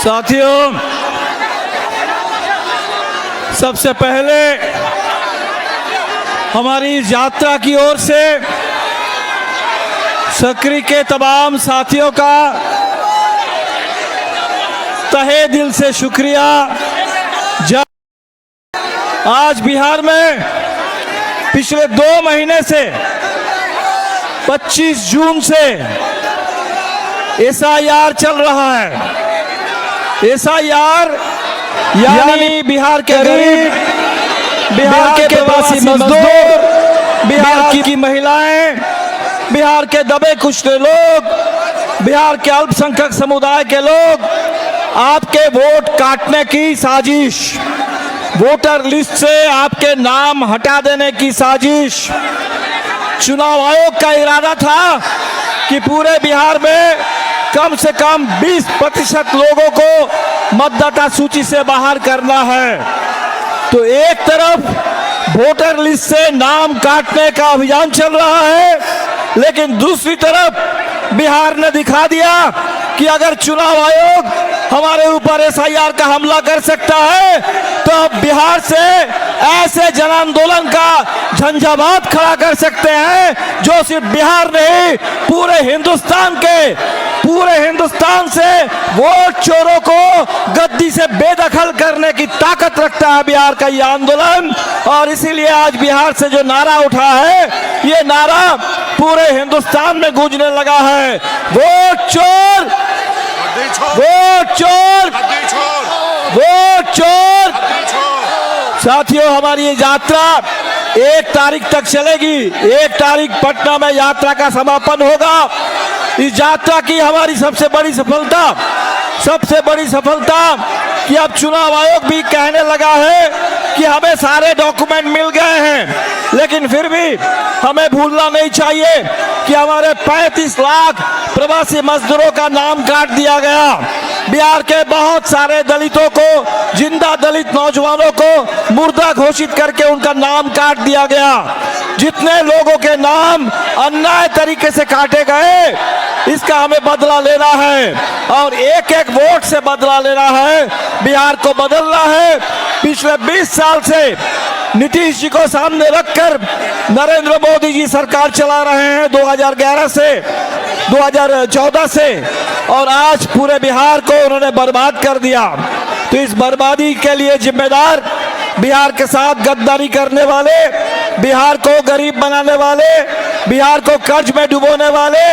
साथियों, सबसे पहले हमारी इस यात्रा की ओर से सक्रिय के तमाम साथियों का तहे दिल से शुक्रिया। आज बिहार में पिछले 2 महीने से 25 जून से एसआईआर चल रहा है। एसआईआर यानी बिहार के गरीब, बिहार के प्रवासी मजदूर, बिहार की महिलाएं, बिहार के दबे कुचले लोग, बिहार के अल्पसंख्यक समुदाय के लोग आपके वोट काटने की साजिश, वोटर लिस्ट से आपके नाम हटा देने की साजिश। चुनाव आयोग का इरादा था कि पूरे बिहार में कम से कम 20% लोगों को मतदाता सूची से बाहर करना है। तो एक तरफ वोटर लिस्ट से नाम काटने का अभियान चल रहा है, लेकिन दूसरी तरफ बिहार ने दिखा दिया कि अगर चुनाव आयोग हमारे ऊपर एसआईआर का हमला कर सकता है तो अब बिहार से ऐसे जन आंदोलन का झंझावात खड़ा कर सकते हैं जो सिर्फ बिहार नहीं पूरे हिंदुस्तान से वोट चोरों को गद्दी से बेदखल करने की ताकत रखता है बिहार का ये आंदोलन। और इसीलिए आज बिहार से जो नारा उठा है, ये नारा पूरे हिंदुस्तान में गूंजने लगा है, वोट चोर, वोट चोर, वोट चोर। साथियों, हमारी ये यात्रा 1 तारीख तक चलेगी। 1 तारीख पटना में यात्रा का समापन होगा। इस यात्रा की हमारी सबसे बड़ी सफलता कि अब चुनाव आयोग भी कहने लगा है कि हमें सारे डॉक्यूमेंट मिल गए हैं, लेकिन फिर भी हमें भूलना नहीं चाहिए कि हमारे 35 लाख प्रवासी मजदूरों का नाम काट दिया गया। बिहार के बहुत सारे दलितों को, जिंदा दलित नौजवानों को मुर्दा घोषित करके उनका नाम काट दिया गया। जितने लोगों के नाम अन्याय तरीके से काटे गए, इसका हमें बदला लेना है और एक एक वोट से बदला लेना है। बिहार को बदलना है। पिछले 20 साल से नीतीश जी को सामने रखकर नरेंद्र मोदी जी सरकार चला रहे हैं 2011 से 2014 से, और आज पूरे बिहार को उन्होंने बर्बाद कर दिया। तो इस बर्बादी के लिए जिम्मेदार बिहार के साथ गद्दारी करने वाले, बिहार को गरीब बनाने वाले, बिहार को कर्ज में डुबोने वाले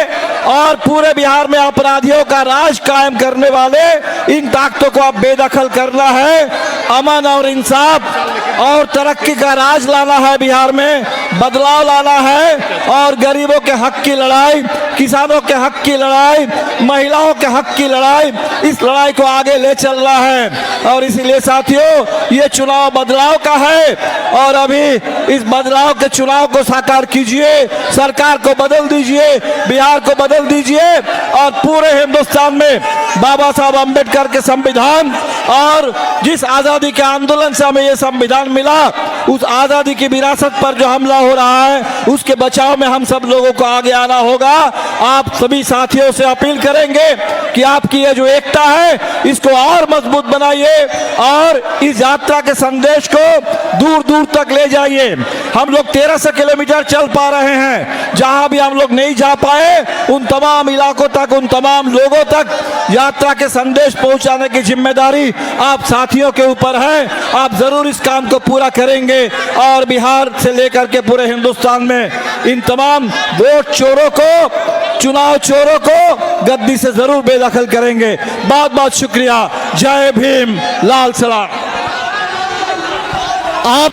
और पूरे बिहार में अपराधियों का राज कायम करने वाले इन ताकतों को अब बेदखल करना है। अमन और इंसाफ और तरक्की का राज लाना है, बिहार में बदलाव लाना है और गरीबों के हक की लड़ाई, किसानों के हक की लड़ाई, महिलाओं के हक की लड़ाई, इस लड़ाई को आगे ले चलना है। और इसीलिए साथियों, ये चुनाव बदलाव का है और अभी इस बदलाव के चुनाव को साकार कीजिए, सरकार को बदल दीजिए, बिहार को बदल दीजिए और पूरे हिंदुस्तान में बाबा साहब अम्बेडकर के संविधान और जिस आजादी के आंदोलन से हमें ये संविधान मिला, उस आजादी की विरासत पर जो हमला हो रहा है, उसके बचाव में हम सब लोगों को आगे आना होगा। आप सभी साथियों से अपील करेंगे कि आपकी ये जो एकता है, इसको और मजबूत बनाइए और इस यात्रा के संदेश को दूर दूर तक ले जाइए। हम लोग 1300 किलोमीटर चल पा रहे हैं। जहां भी हम लोग नहीं जा पाए, उन तमाम इलाकों तक, उन तमाम लोगों तक यात्रा के संदेश पहुंचाने की जिम्मेदारी आप साथियों के ऊपर है। आप जरूर इस काम को पूरा करेंगे और बिहार से लेकर के पूरे हिंदुस्तान में इन तमाम वोट चोरों को, चुनाव चोरों को गद्दी से जरूर बेदखल करेंगे। बहुत बहुत शुक्रिया। जय भीम, लाल सलाम। आप